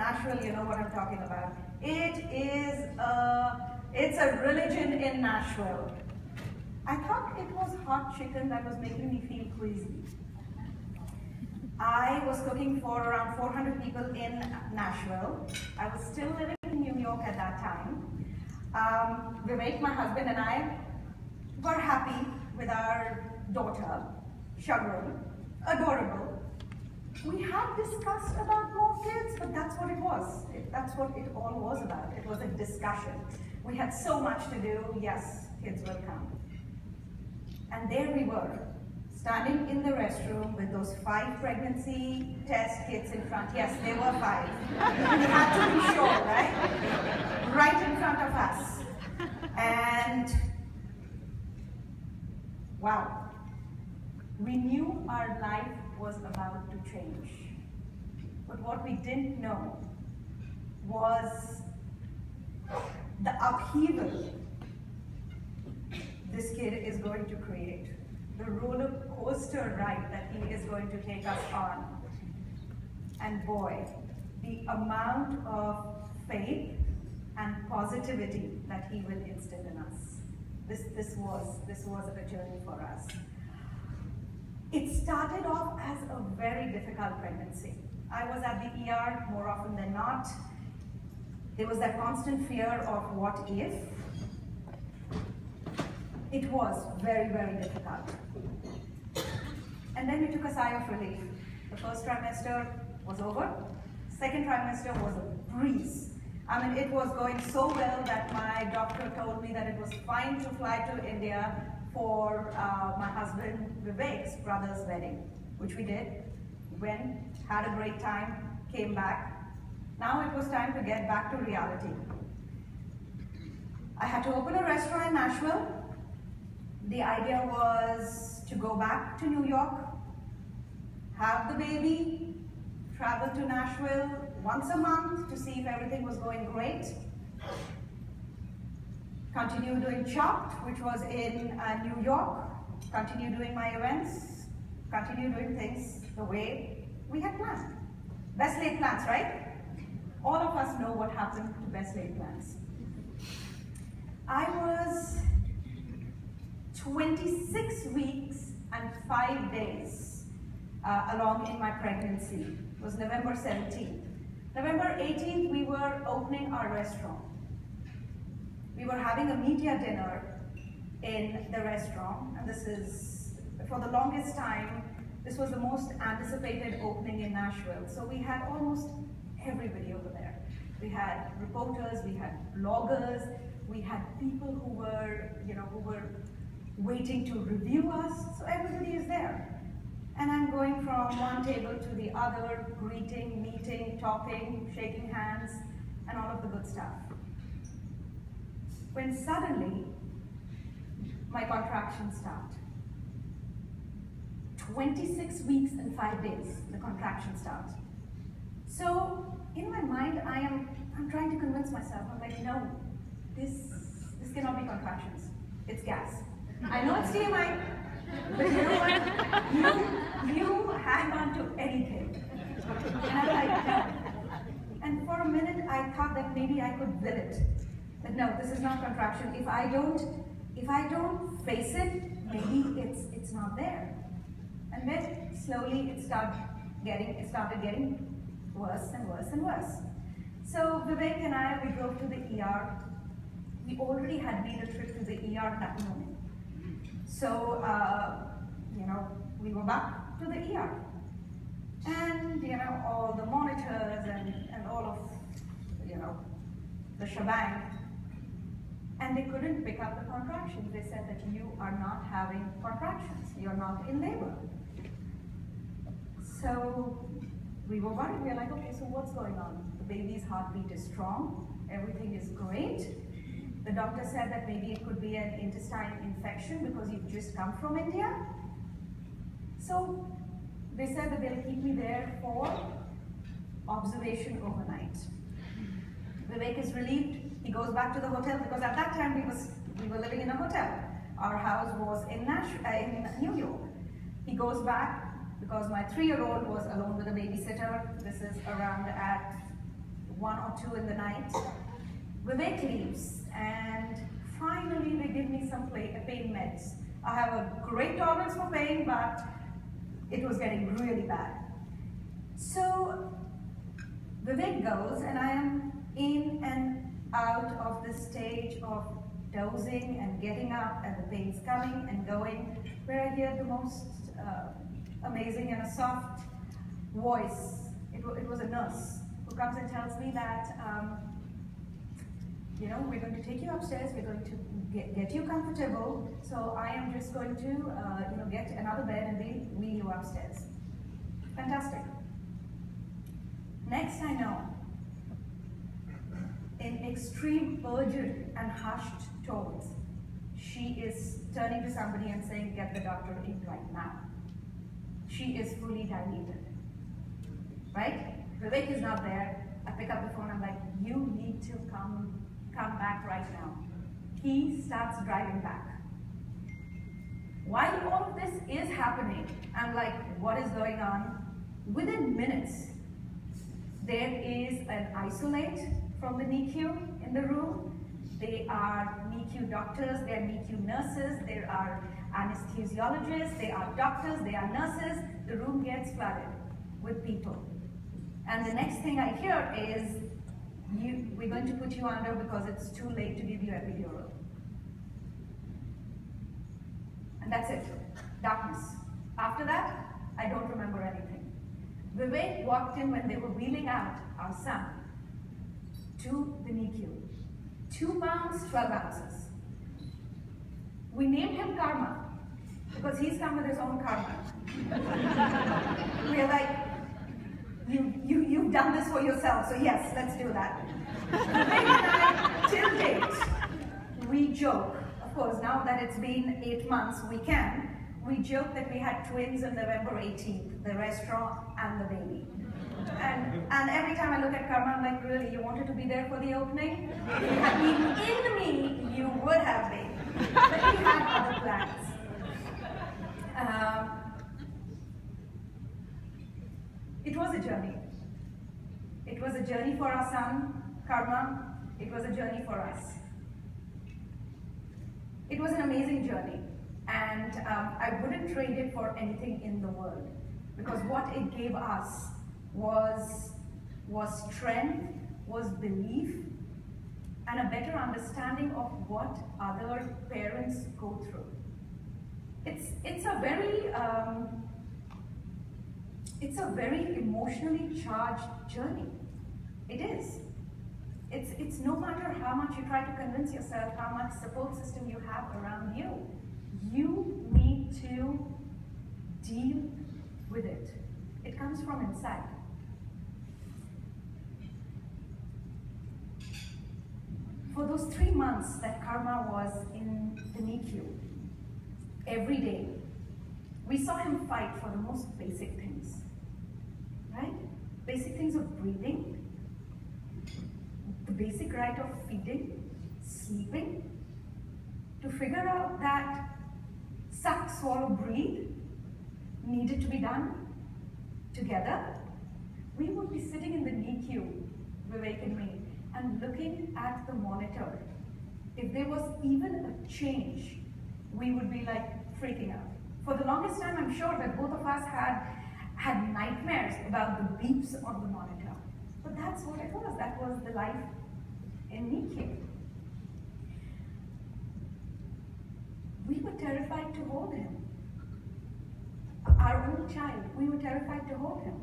Nashville, you know what I'm talking about. It's a religion in Nashville. I thought it was hot chicken that was making me feel queasy. I was cooking for around 400 people in Nashville. I was still living in New York at that time. Vivek, my husband, and I were happy with our daughter, Chauhan, adorable. We had discussed about more kids, but that's what it was. That's what it all was about. It was a discussion. We had so much to do. Yes, kids will come. And there we were, standing in the restroom with those 5 pregnancy test kits in front. Yes, there were 5. We had to be sure, right? Right in front of us. And wow, we knew our life was about to change. But what we didn't know was the upheaval this kid is going to create, the roller coaster ride that he is going to take us on. And boy, the amount of faith and positivity that he will instill in us. This was a journey for us. It started off as a very difficult pregnancy. I was at the ER more often than not. There was that constant fear of what if. It was very, very difficult. And then we took a sigh of relief. The first trimester was over. Second trimester was a breeze. I mean, it was going so well that my doctor told me that it was fine to fly to India for my husband Vivek's brother's wedding, which we did. Went, had a great time, came back. Now it was time to get back to reality. I had to open a restaurant in Nashville. The idea was to go back to New York, have the baby, travel to Nashville once a month to see if everything was going great, continue doing Chopped, which was in New York, continue doing my events, continue doing things the way we had planned. Best laid plans, right? All of us know what happened to best laid plans. I was 26 weeks and 5 days along in my pregnancy. It was November 17th. November 18th, we were opening our restaurant. We were having a media dinner in the restaurant, and this is, for the longest time, this was the most anticipated opening in Nashville. So we had almost everybody over there. We had reporters, we had bloggers, we had people who were, who were waiting to review us. So everybody is there. And I'm going from one table to the other, greeting, meeting, talking, shaking hands, and all of the good stuff. When suddenly, my contractions start. 26 weeks and 5 days, the contractions start. So, in my mind, I'm trying to convince myself, I'm like, no, this cannot be contractions, it's gas. I know it's TMI, but you know what? You hang on to anything. And I'm like, no. And for a minute, I thought that maybe I could will it. But no, this is not contraction. If I don't face it, maybe it's not there. And then slowly it started getting worse and worse and worse. So Vivek and I, we drove to the ER. We already had been a trip to the ER that morning. So, we were back to the ER. And, all the monitors and all of, the shebang. And they couldn't pick up the contractions. They said that you are not having contractions. You're not in labor. So we were worried. We were like, okay, so what's going on? The baby's heartbeat is strong. Everything is great. The doctor said that maybe it could be an intestine infection because you've just come from India. So they said that they'll keep me there for observation overnight. Vivek is relieved. He goes back to the hotel because at that time we were living in a hotel. Our house was in New York. He goes back because my 3-year-old was alone with a babysitter. This is around at 1 or 2 in the night. Vivek leaves, and finally they give me some pain meds. I have a great tolerance for pain, but it was getting really bad. So Vivek goes, and I am in and out of this stage of dozing and getting up, and the pain's coming and going, where I hear the most amazing and a soft voice. It was a nurse who comes and tells me that, you know, we're going to take you upstairs, we're going to get you comfortable, so I am just going to, you know, get another bed and wheel you upstairs. Fantastic. Next I know, in extreme urgent and hushed tones, she is turning to somebody and saying, get the doctor in right now. She is fully dilated, right? Vivek is not there. I pick up the phone, I'm like, you need to come back right now. He starts driving back. While all of this is happening, I'm like, what is going on? Within minutes, there is an isolate from the NICU in the room. They are NICU doctors, they are NICU nurses, there are anesthesiologists, they are doctors, they are nurses. The room gets flooded with people. And the next thing I hear is, we're going to put you under because it's too late to give you epidural. And that's it, darkness. After that, I don't remember anything. Vivek walked in when they were wheeling out our son to the NICU. 2 pounds, 12 ounces. We named him Karma because he's come with his own karma. We're like, you've done this for yourself, so yes, let's do that. Vivek and I, till date, we joke. Of course, now that it's been 8 months, we joke that we had twins on November 18th, the restaurant and the baby. And every time I look at Karma, I'm like, really, you wanted to be there for the opening? If you had been in me, you would have been. But we had other plans. It was a journey. It was a journey for our son, Karma. It was a journey for us. It was an amazing journey, and I wouldn't trade it for anything in the world, because what it gave us was strength, was belief, and a better understanding of what other parents go through. It's a very emotionally charged journey. It is. It's no matter how much you try to convince yourself, how much support system you have around you, you need to deal with it. It comes from inside. For those 3 months that Karma was in the NICU, every day, we saw him fight for the most basic things, right? Basic things of breathing, the basic right of feeding, sleeping, to figure out that suck, swallow, breathe needed to be done together. We would be sitting in the NICU, Vivek and me, and looking at the monitor. If there was even a change, we would be like freaking out. For the longest time, I'm sure that both of us had nightmares about the beeps on the monitor. But that's what it was. That was the life in NICU. We were terrified to hold him. Our own child, we were terrified to hold him.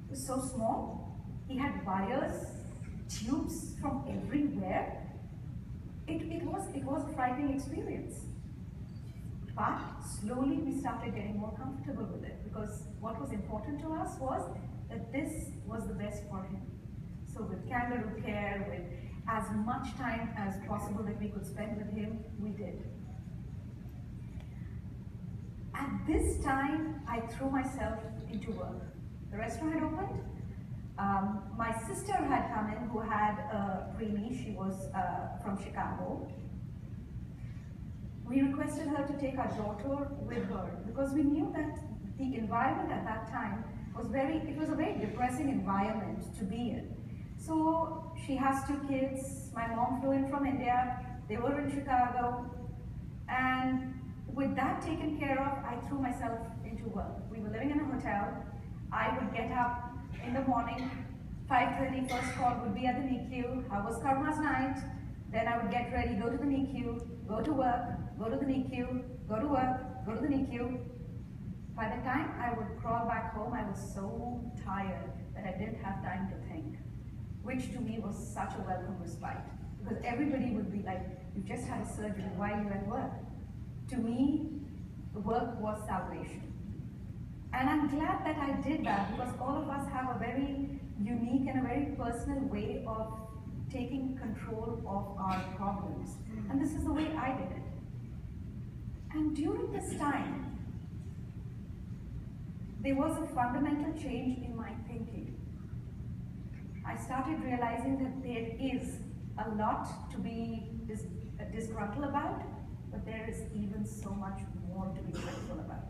He was so small. He had wires, tubes from everywhere. It was a frightening experience. But slowly we started getting more comfortable with it, because what was important to us was that this was the best for him. So with kangaroo care, with as much time as possible that we could spend with him, we did. At this time, I threw myself into work. The restaurant had opened. My sister had come in, who had a preemie. She was from Chicago. We requested her to take our daughter with her, because we knew that the environment at that time was it was a very depressing environment to be in. So So she has 2 kids. My mom flew in from India. They were in Chicago. And with that taken care of, I threw myself into work. We were living in a hotel. I would get up in the morning, 5:30, first call would be at the NICU. How was Karma's night? Then I would get ready, go to the NICU, go to work, go to the NICU, go to work, go to the NICU. By the time I would crawl back home, I was so tired that I didn't have time to think, which to me was such a welcome respite. Because everybody would be like, you just had a surgery, why are you at work? To me, the work was salvation. And I'm glad that I did that, because all of us have a very unique and a very personal way of taking control of our problems. And this is the way I did it. And during this time, there was a fundamental change in my thinking. I started realizing that there is a lot to be disgruntled about, but there is even so much more to be grateful about.